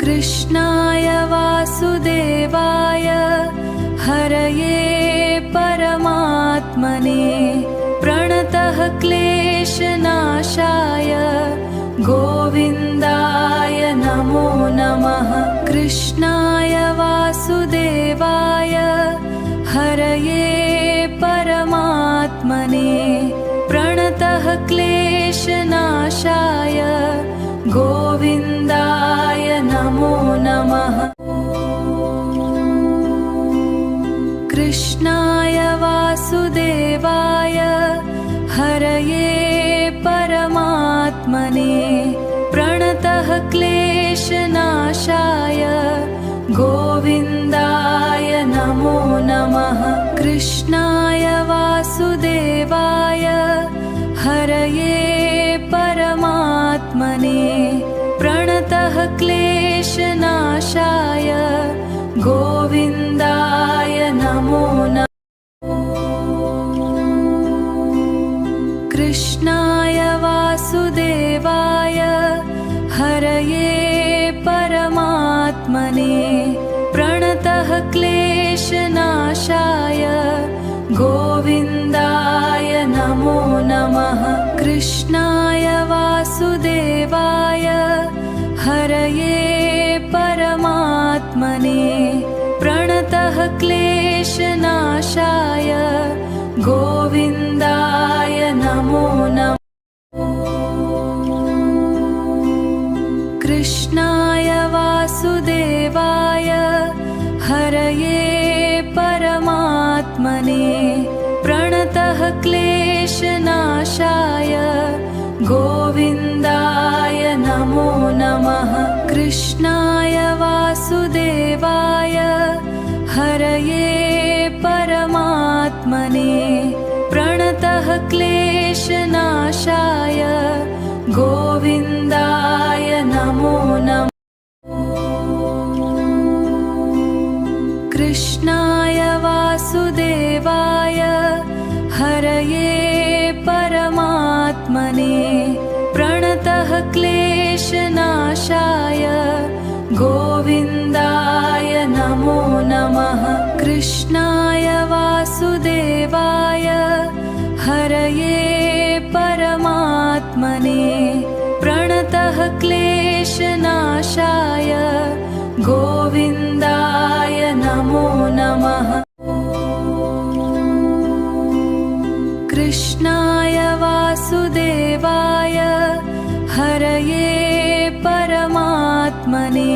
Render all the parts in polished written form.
कृष्णाय वासुदेवाय हरये परमात्मने प्रणतः क्लेशनाशाय गोविन्दाय नमो नमः। कृष्णाय वासुदेवाय हरये परमात्मने प्रणतः क्लेशनाशाय गोविन्दाय नमो नमः। कृष्णाय वासुदेवाय हरये परमात्मने प्रणतः क्लेशनाशाय गोविन्दाय नमो नमः। कृष्णाय वासुदेवाय हरये परमात्मने प्रणतः क्लेशनाशाय गोविन्दाय नमो नमः। कृष्णाय वासुदेवाय हरये परमात्मने प्रणतः क्लेशनाशाय गोविन्दाय नमो नमः। कृष्णाय वासुदेवाय हरये परमात्मने प्रणतः क्लेशनाशाय गोविन्दाय नमो नमः। कृष्णाय वासुदेवाय हरये परमात्मने प्रणतः क्लेशनाशाय गोविन्दाय नमो नमः। कृष्णाय वासुदेवाय हरये परमात्मने प्रणतः क्लेशनाशाय गोविन्दाय नमो नमः। कृष्णाय वासुदेवाय हरये परमात्मने प्रणतः क्लेशनाशाय गोविन्दाय नमो नमः। कृष्णाय वासुदेवाय हरये परमात्मने प्रणतः क्लेशनाशाय गोविन्दाय नमो नमः। कृष्णाय वासुदेवाय हरये परमात्मने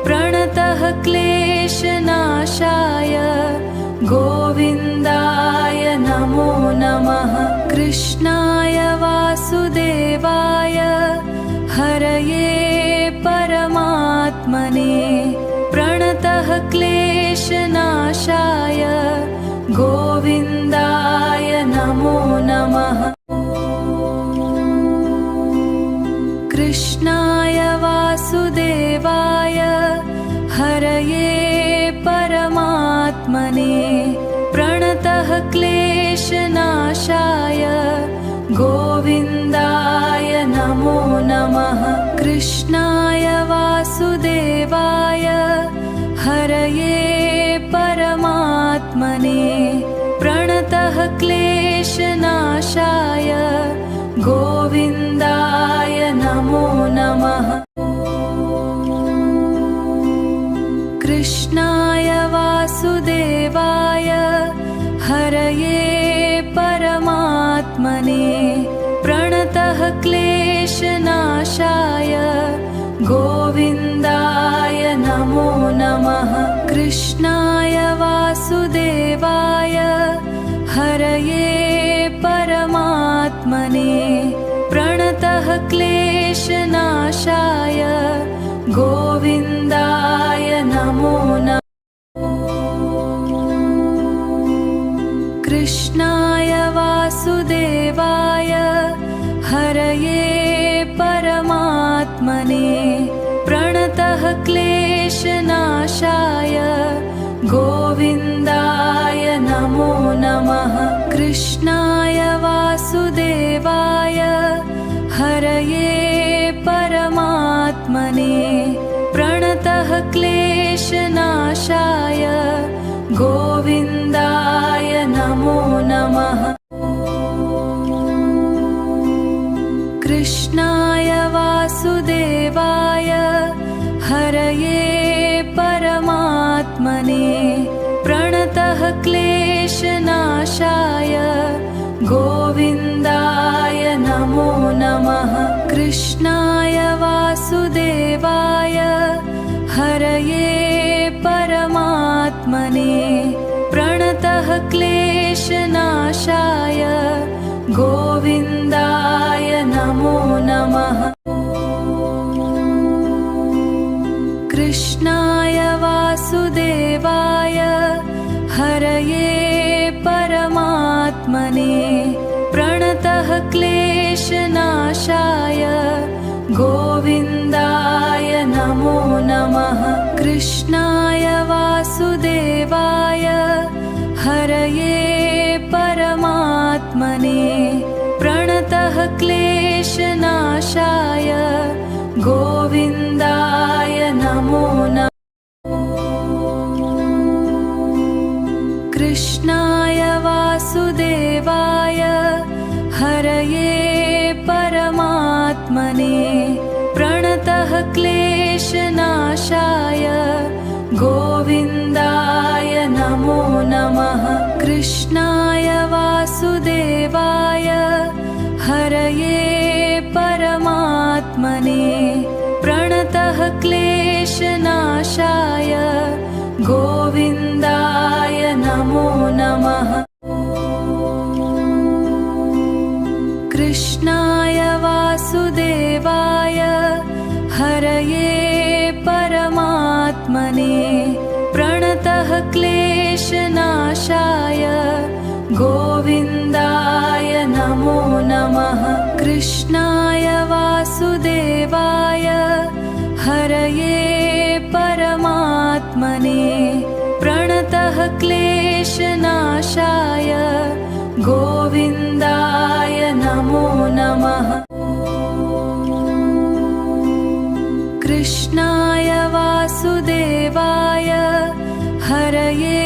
प्रणतः क्लेशनाशाय गोविन्दाय नमो नमः। कृष्णाय वासुदेवाय हरये परमात्मने प्रणतः क्लेशनाशाय गोविन्दाय नमो नमः। कृष्णाय वासुदेवाय हरये परमात्मने प्रणतः क्लेशनाशाय गोविन्दाय नमो नमः। कृष्णाय वासुदेवाय हरये परमात्मने प्रणतः क्लेशनाशाय गोविन्दाय नमो नमः। कृष्णाय वासुदेवाय हरये परमात्मने प्रणतः क्लेशनाशाय गोविन्दाय नमो नमः। कृष्णाय वासुदेवाय हरये परमात्मने प्रणतः क्लेशनाशाय गोविन्दाय नमो नमः। कृष्णाय वासुदेवाय हरये परमात्मने प्रणतः क्लेशनाशाय गोविन्दाय नमो नमः। कृष्णाय वासुदेवाय हरये परमात्मने प्रणतः प्रणतः क्लेशनाशाय गोविन्दाय नमो नमः। कृष्णाय वासुदेवाय हरये परमात्मने प्रणतः क्लेशनाशाय गोविन्दाय नमो नमः। कृष्णाय वासुदेवाय हरये परमात्मने प्रणतः क्लेशनाशाय गोविन्दाय नमो नमः। कृष्णाय वासुदेवाय हरये परमात्मने प्रणतः क्लेशनाशाय गोविन्दाय नमो नमः। कृष्णाय वासुदेवाय हरये परमात्मने प्रणतः क्लेशनाशाय गोविन्दाय नमो नमः। कृष्णाय वासुदेवाय हरये परमात्मने प्रणतः क्लेशनाशाय गोविन्दाय नमो नमः। कृष्णाय वासुदेवाय हरये परमात्मने प्रणतः क्लेशनाशाय गोविन्दाय नमो नमः। कृष्णाय वासुदेवाय हरये परमात्मने प्रणतः क्लेशनाशाय गोविन्दाय नमो नमः। कृष्णाय वासुदेवाय हरये परमात्मने प्रणतः क्लेशनाशाय गोविन्दाय नमो नमः। कृष्णाय वासुदेवाय हरये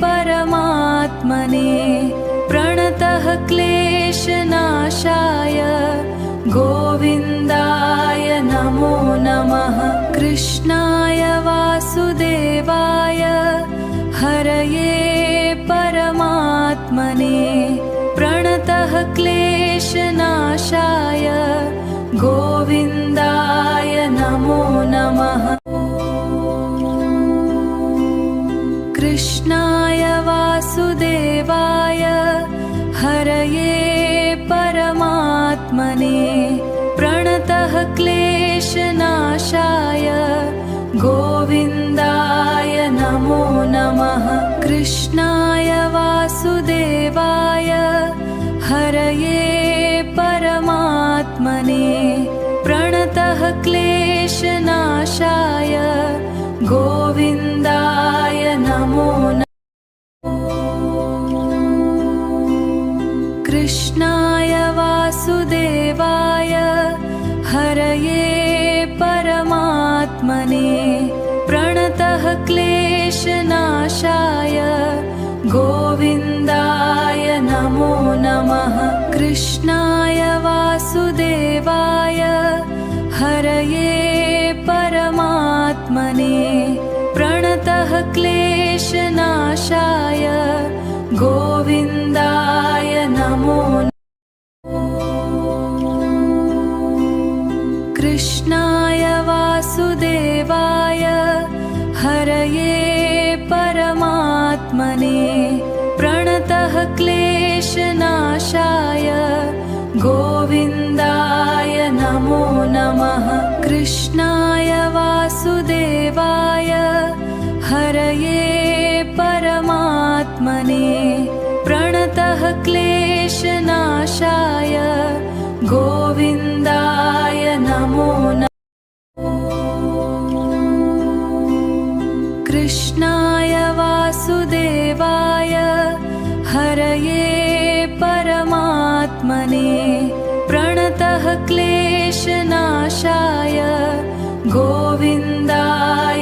परमात्मने प्रणतः क्लेशनाशाय गोविन्दाय नमो नमः। कृष्णाय वासुदेवाय हरये परमात्मने प्रणतः क्लेशनाशाय गोविन्दाय नमो नमः। कृष्णाय वासुदेवाय हरये परमात्मने प्रणतः क्लेशनाशाय गोविन्दाय नमो नमः। कृष्णाय वासुदेवाय हरये परमात्मने प्रणतः क्लेशनाशाय गोविन्दाय नमो नमः। कृष्णाय वासुदेवाय हरये परमात्मने प्रणतः क्लेशनाशाय गोविन्दाय नमो नमः। कृष्णाय वासुदेवाय हरये परमात्मने प्रणतः क्लेशनाशाय गोविन्दाय नमो नमः। कृष्णाय वासुदेवाय हरये परमात्मने प्रणतः क्लेशनाशाय गोविन्दाय नमो नमः। कृष्णाय वासुदेवाय हरये परमात्मने प्रणतः क्लेशनाशाय गोविन्दाय नमो नमः। कृष्णाय वासुदेवाय हरये परमात्मने प्रणतः क्लेशनाशाय गोविन्दाय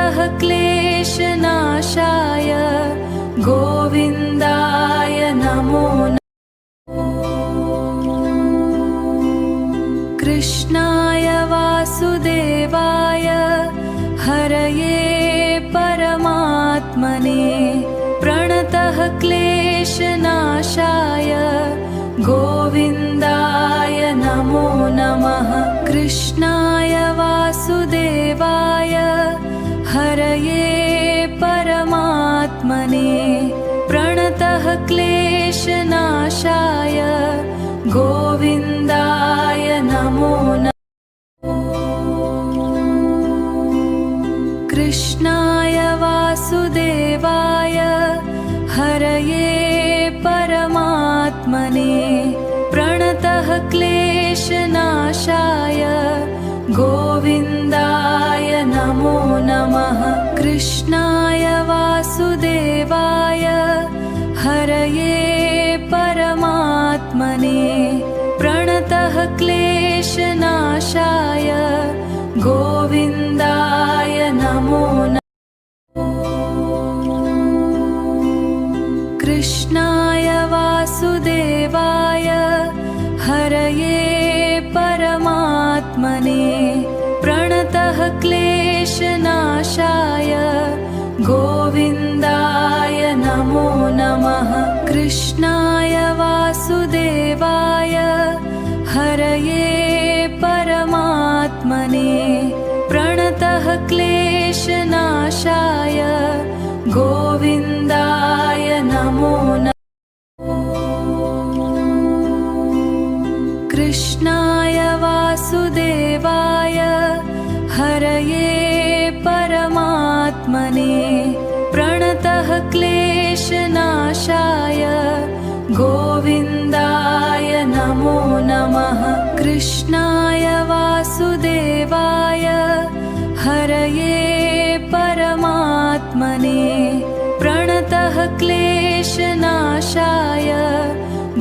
प्रणतः क्लेशनाशाय गोविन्दाय नमो नमः। कृष्णाय वासुदेवाय हरये परमात्मने प्रणतः क्लेशनाशाय गोविन्दाय नमो नमः। कृष्णाय वासुदेवाय हरये परमात्मने प्रणतः क्लेशनाशाय गोविन्दाय नमो नमः। कृष्णाय वासुदेवाय हरये परमात्मने प्रणतः क्लेशनाशाय गोविन्दाय नमो नमः। कृष्णाय वासुदेवाय हरये परमात्मने प्रणतः क्लेशनाशाय गोविन्दाय नमो नमः। कृष्णाय वासुदेवाय हरये परमात्मने प्रणतः क्लेशनाशाय गोविन्दाय नमो नमः। कृष्णाय वासुदेवाय हरये परमात्मने प्रणतः क्लेशनाशाय गोविन्दाय नमो नमः। कृष्णाय वासुदेवाय हरये परमात्मने प्रणतः क्लेशनाशाय गोविन्दाय नमो नमः। कृष्णाय वासुदेवाय हरये परमात्मने प्रणतः क्लेशनाशाय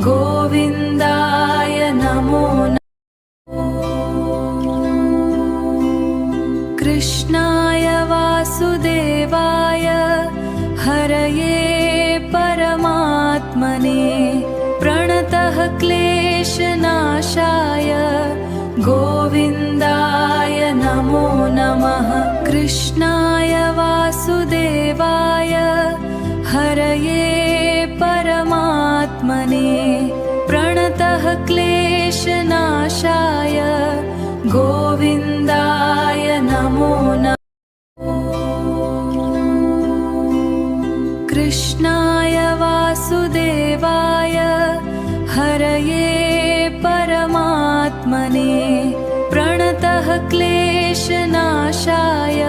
गोविन्दाय नमो नमः। कृष्णाय वासुदेवाय हरये परमात्मने प्रणतः क्लेशनाशाय गोविन्दाय नमो नमः। कृष्णाय वासुदेवाय हरये परमात्मने प्रणतः क्लेशनाशाय गोविन्दाय नमो नमः। कृष्णाय वासुदेवाय हरये परमात्मने प्रणतः क्लेशनाशाय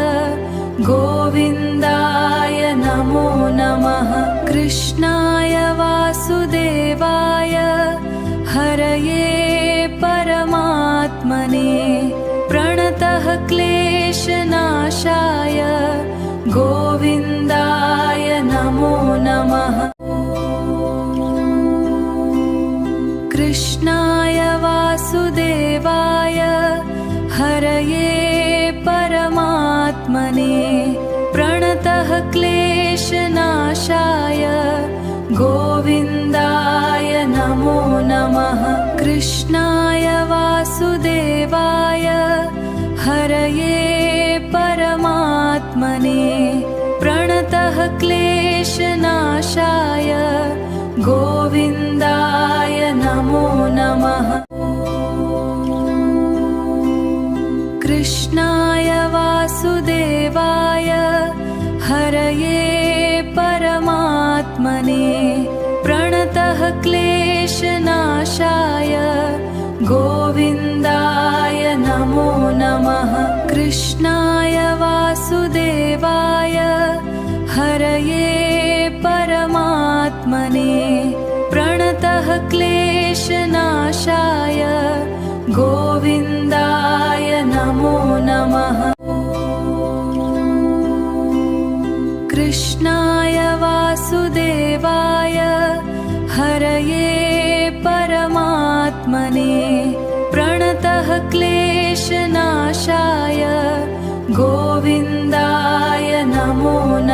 गोविन्दाय नमो नमः। कृष्णाय वासुदेवाय हरये परमात्मने प्रणतः क्लेशनाशाय गोविन्दाय नमो नमः। कृष्णाय वासुदेवाय हरये परमात्मने प्रणतः क्लेशनाशाय गोविन्दाय नमो नमः। कृष्णाय वासुदेवाय हरये परमात्मने प्रणतः क्लेशनाशाय गोविन्दाय नमो नमः। कृष्णाय वासुदेवाय हरये परमात्मने प्रणतः क्लेशनाशाय गोविन्दाय नमो नमः। कृष्णाय वासुदेवाय हरये परमात्मने प्रणतः क्लेशनाशाय गोविन्दाय नमो नमः। कृष्णाय वासुदेवाय हरये परमात्मने प्रणतः क्लेशनाशाय गोविन्दाय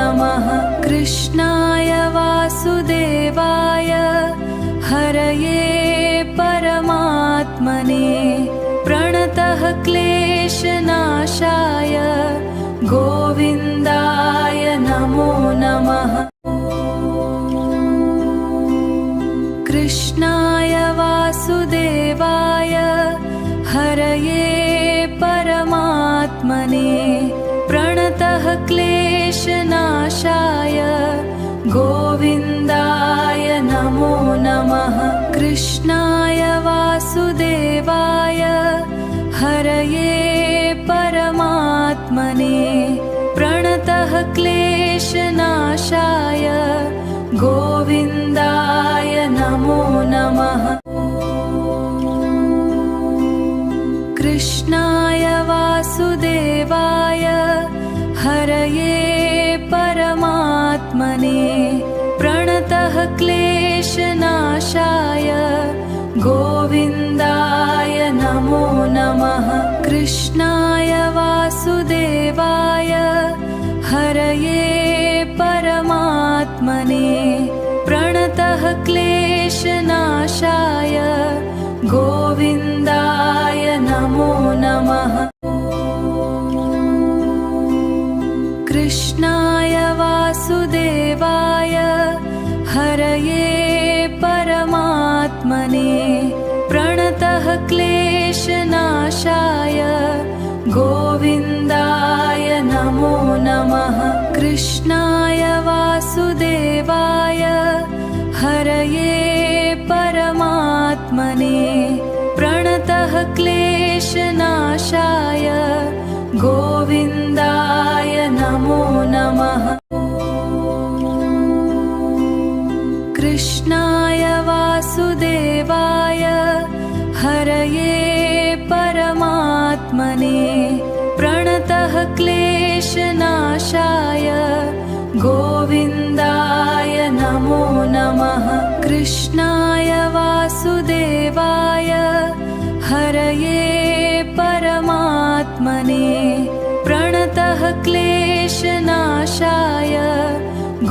नमः कृष्णाय वासुदेवाय हरये परमात्मने प्रणतः क्लेशनाशाय गोविन्दाय नमो नमः कृष्णाय वासुदेवाय हरये परमात्मने प्रणतः क्लेशनाशाय गोविन्दाय नमो नमः कृष्णाय वासुदेवाय हरये परमात्मने प्रणतः क्लेशनाशाय गोविन्दाय नमो नमः कृष्णाय वासुदेवाय हरये परमात्मने प्रणतः क्लेशनाशाय गोविन्दाय नमो नमः कृष्णाय वासुदेवाय हरये परमात्मने प्रणतः क्लेशनाशाय गोविन्दाय नमो नमः कृष्णाय वासुदेवाय हरये परमात्मने प्रणतः क्लेशनाशाय गोविन्दाय नमो नमः कृष्णाय वासुदेवाय हरये परमात्मने प्रणतः क्लेशनाशाय गोविन्दाय नमो नमः कृष्णाय वासुदेवाय हरये परमात्मने प्रणतः क्लेशनाशाय गोविन्दाय नमो नमः कृष्णाय वासुदेवाय हरये परमात्मने प्रणतः क्लेशनाशाय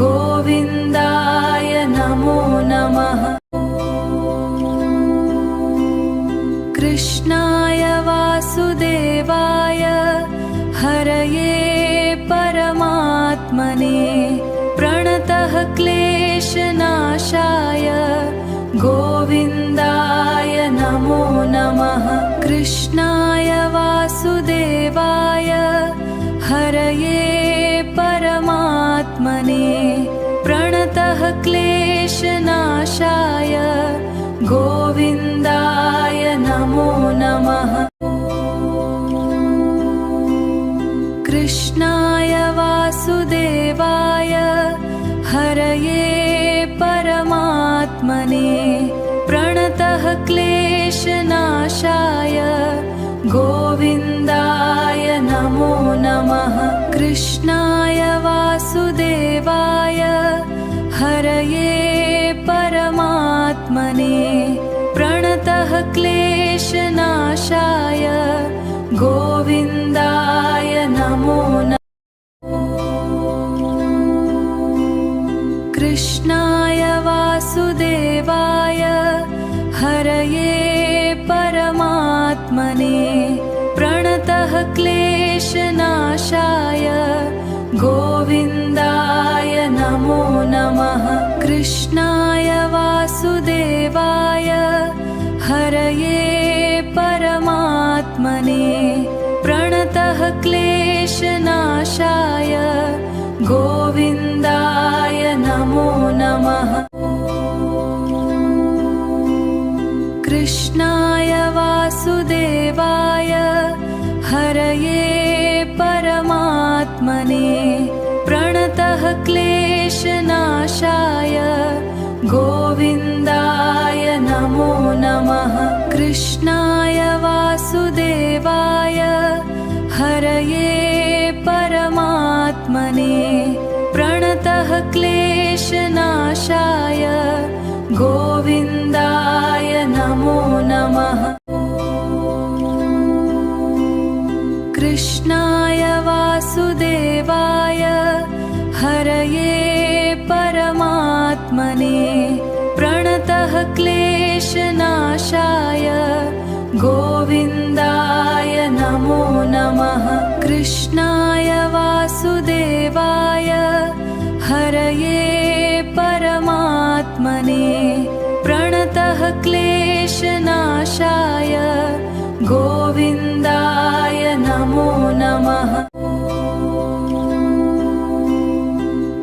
गोविन्दाय नमो नमः कृष्णाय वासुदेवाय हरये परमात्मने प्रणतः क्लेशनाशाय गोविन्दाय नमो नमः कृष्णाय वासुदेवाय हरये परमात्मने प्रणतः क्लेशनाशाय गोविन्दाय नमो नमः कृष्णाय वासुदेवाय हरये परमात्मने प्रणतः क्लेशनाशाय गोविन्दाय नमो नमः कृष्णाय वासुदेवाय हरये परमात्मने प्रणतः क्लेशनाशाय गोविन्दाय नमो नमः कृष्णाय वासुदेवाय हरये परमात्मने प्रणतः क्लेशनाशाय गोविन्दाय नमो नमः कृष्णाय वासुदेवाय हरये परमात्मने प्रणतः क्लेशनाशाय गोविन्दाय नमो नमः कृष्णाय वासुदेवाय हरये परमात्मने प्रणतः क्लेशनाशाय गोविन्दाय नमो नमः कृष्णाय वासुदेवाय हरये परमात्मने प्रणतः क्लेशनाशाय गोविन्दाय नमो नमः कृष्णाय वासुदेवाय हरये प्रणतः क्लेशनाशाय गोविन्दाय नमो नमः। कृष्णाय वासुदेवाय हरये परमात्मने प्रणतः क्लेशनाशाय गोविन्दाय नमो नमः।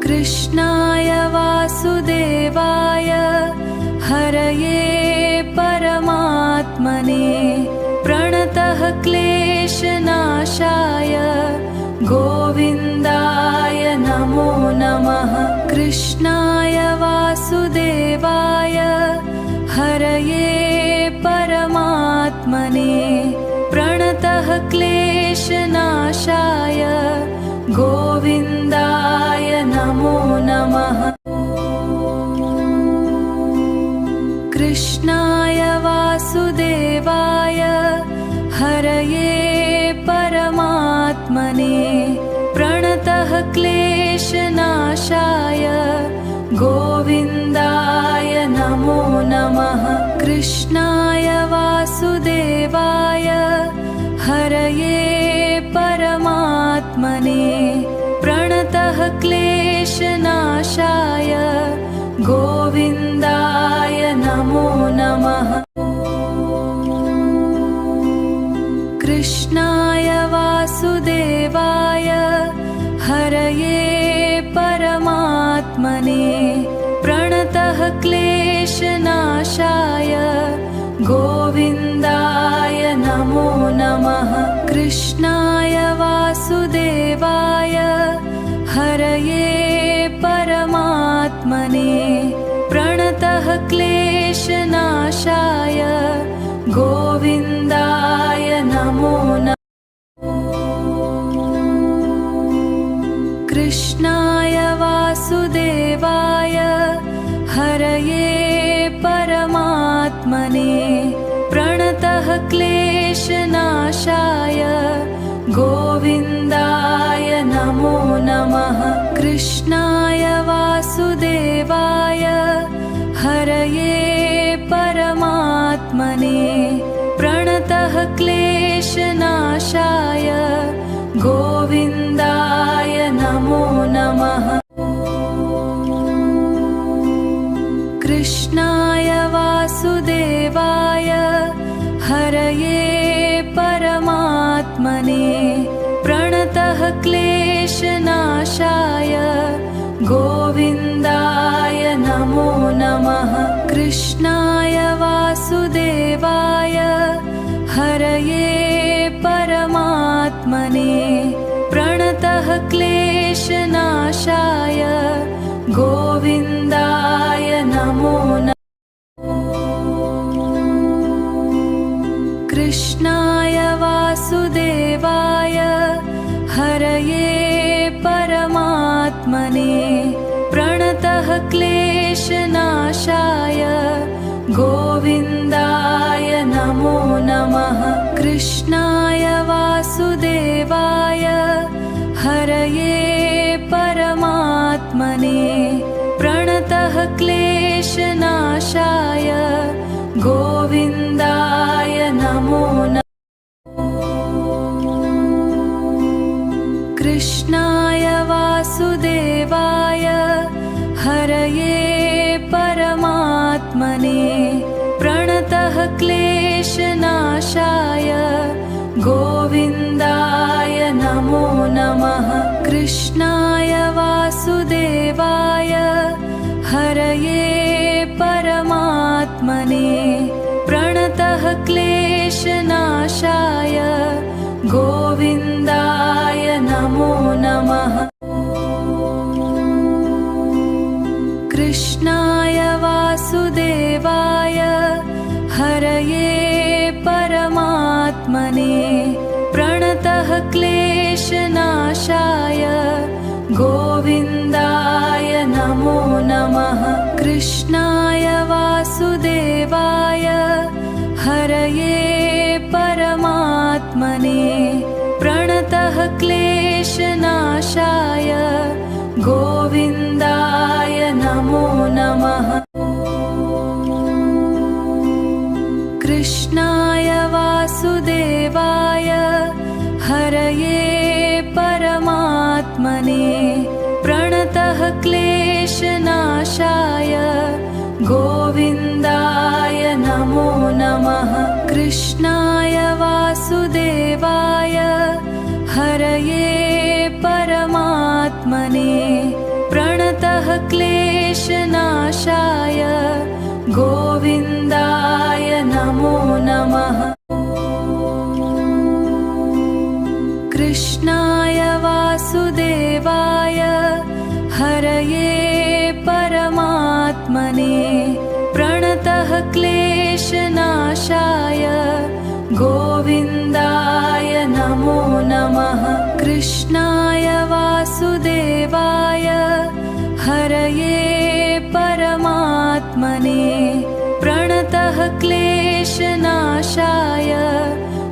कृष्णाय वासुदेवाय हरये परमात्मने प्रणतः क्लेशनाशाय गोविन्दाय नमो नमः। कृष्णाय वासुदेवाय हरये परमात्मने प्रणतः क्लेशनाशाय गोविन्दाय नमो नमः। कृष्णाय वासुदेवाय हरये परमात्मने प्रणतः क्लेशनाशाय गोविन्दाय नमो नमः। कृष्णाय वासुदेवाय हरये परमात्मने प्रणतः क्लेशनाशाय गोविन्दाय नमो नमः। कृष्णाय वासुदेवाय हरये परमात्मने प्रणतः क्लेशनाशाय गोविन्दाय नमो नमः। कृष्णाय वासुदेवाय हरये परमात्मने प्रणतः क्लेशनाशाय गोविन्दाय नमो नमः। कृष्णाय वासुदेवाय हरये परमात्मने प्रणतः क्लेशनाशाय गोविन्दाय नमो नमः। कृष्णाय वासुदेवाय हरये परमात्मने प्रणतः क्लेशनाशाय गोविन्दाय नमो नमः। कृष्णाय वासुदेवाय हरये परमात्मने प्रणतः क्लेशनाशाय गोविन्दाय नमो नमः। कृष्णाय वासुदेवाय हरये परमात्मने प्रणतः क्लेशनाशाय गोविन्दाय नमो नमः। कृष्णाय वासुदेवाय हरये परमात्मने प्रणतः क्लेशनाशाय गोविन्दाय नमो नमः। कृष्णाय वासुदेवाय हरये परमात्मने प्रणतः क्लेशनाशाय गोविन्दाय नमो नमः। कृष्णाय वासुदेवाय हरये परमात्मने प्रणतः क्लेशनाशाय गोविन्दाय नमो नमः। कृष्णाय वासुदेवाय हरये परमात्मने प्रणतः क्लेशनाशाय गोविन्दाय नमो नमः। कृष्णाय वासुदेवाय हरये परमात्मने प्रणतः क्लेशनाशाय गोविन्दाय नमो नमः। कृष्णाय वासुदेवाय हरये परमात्मने प्रणतः क्लेशनाशाय गोविन्दाय नमो नमः। कृष्णनाशाय गोविन्दाय नमो नमः कृष्णाय वासुदेवाय हरये परमात्मने प्रणतः क्लेशनाशाय गोविन्दाय नमो नमः कृष्णाय वासुदेवाय हरये परमात्मने प्रणतः क्लेशनाशाय गोविन्दाय नमो नमः कृष्णाय वासुदेवाय हरये परमात्मने प्रणतः क्लेशनाशाय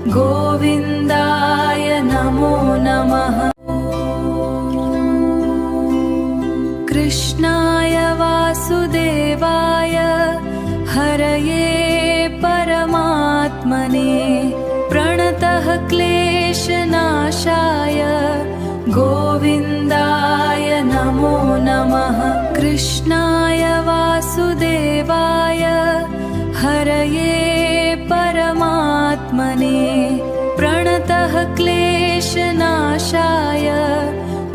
गोविन्दाय नमो नमः कृष्णाय वासुदेवाय हरये परमात्मने प्रणतः क्लेशनाशाय गोविन्दाय नमो नमः कृष्णाय वासुदेवाय हरये परमात्मने प्रणतः क्लेशनाशाय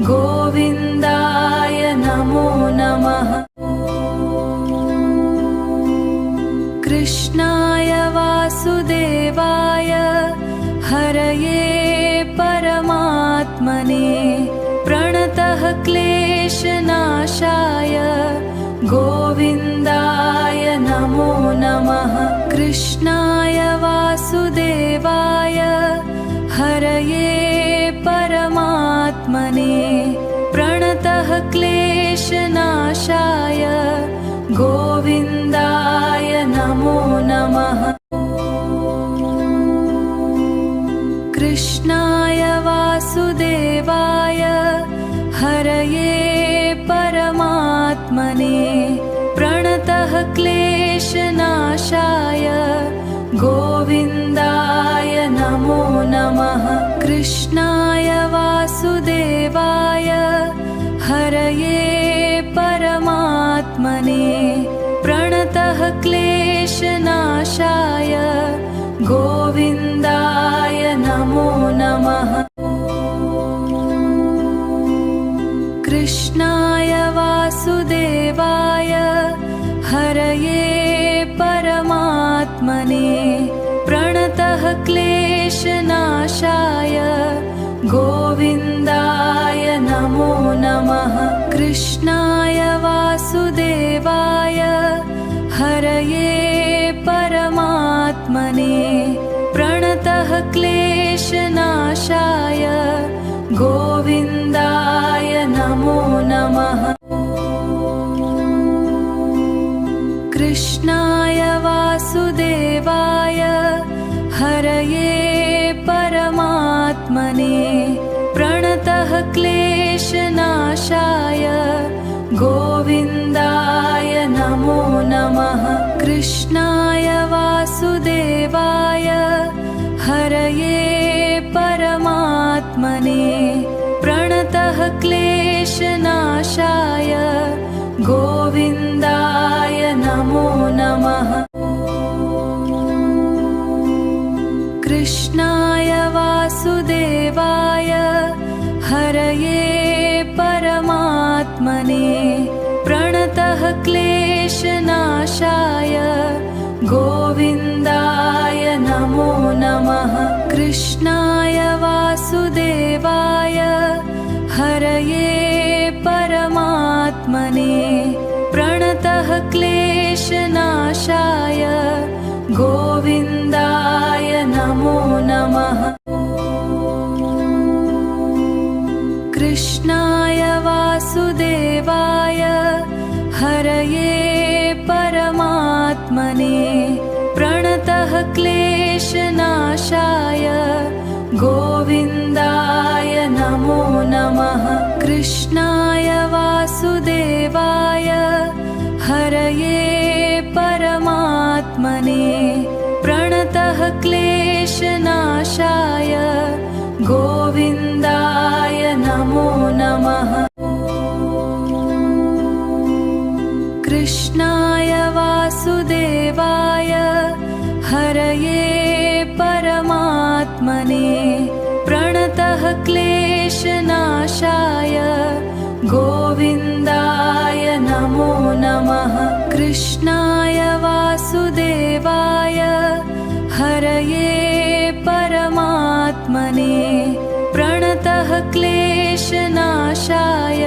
गोविन्दाय नमो नमः कृष्णाय वासुदेवाय हरये परमात्मने प्रणतः क्लेशनाशाय गोविन्दाय नमो नमः कृष्णाय वासुदेवाय हरये परमात्मने प्रणतः क्लेशनाशाय गोविन्दाय नमो नमः कृष्णाय वासुदेवाय हरये परमात्मने प्रणतः क्लेशनाशाय गोविन्दाय नमो नमः कृष्णाय वासुदेवाय हरये परमात्मने प्रणतः क्लेशनाशाय गोविन्दाय नमो नमः कृष्णाय वासुदेवाय हरये परमात्मने प्रणतः क्लेशनाशाय गोविन्दाय नमो नमः कृष्णाय वासुदेवाय हरये परमात्मने प्रणतः क्लेशनाशाय गोविन्दाय नमो नमः कृष्णाय वासुदेवाय हरये परमात्मने प्रणतः क्लेशनाशाय गोविन्दाय नमो नमः कृष्णाय वासुदेवाय हरये परमात्मने प्रणतः क्लेशनाशाय गोविन्दाय नमो नमः कृष्णाय वासुदेवाय हरये परमात्मने प्रणतः क्लेशनाशाय गोविन्दाय नमो नमः कृष्णाय वासुदेवाय हरये परमात्मने प्रणतः क्लेशनाशाय गोविन्दाय नमो नमः कृष्णाय वासुदेवाय हरये परमात्मने प्रणतः क्लेशनाशाय गोविन्दाय नमो नमः कृष्णाय वासुदेवाय हरये परमात्मने प्रणतः क्लेशनाशाय गोविन्दाय नमो नमः कृष्णाय वासुदेवाय हरये परमात्मने प्रणतः क्लेशनाशाय गोविन्दाय नमो नमः कृष्णाय वासुदेवाय हरये परमात्मने प्रणतः क्लेशनाशाय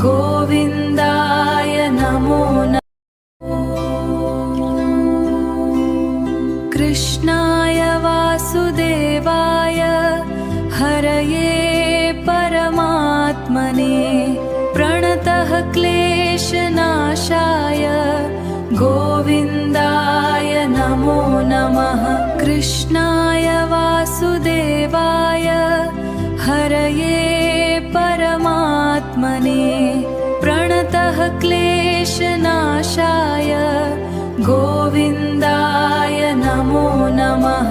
गोविन्दाय नमो नमः कृष्णाय वासुदेवाय हरये परमात्मने प्रणतः क्लेशनाशाय गोविन्दाय नमो नमः कृष्णाय वासुदेवाय हरये परमात्मने प्रणतः क्लेशनाशाय गोविन्दाय नमो नमः।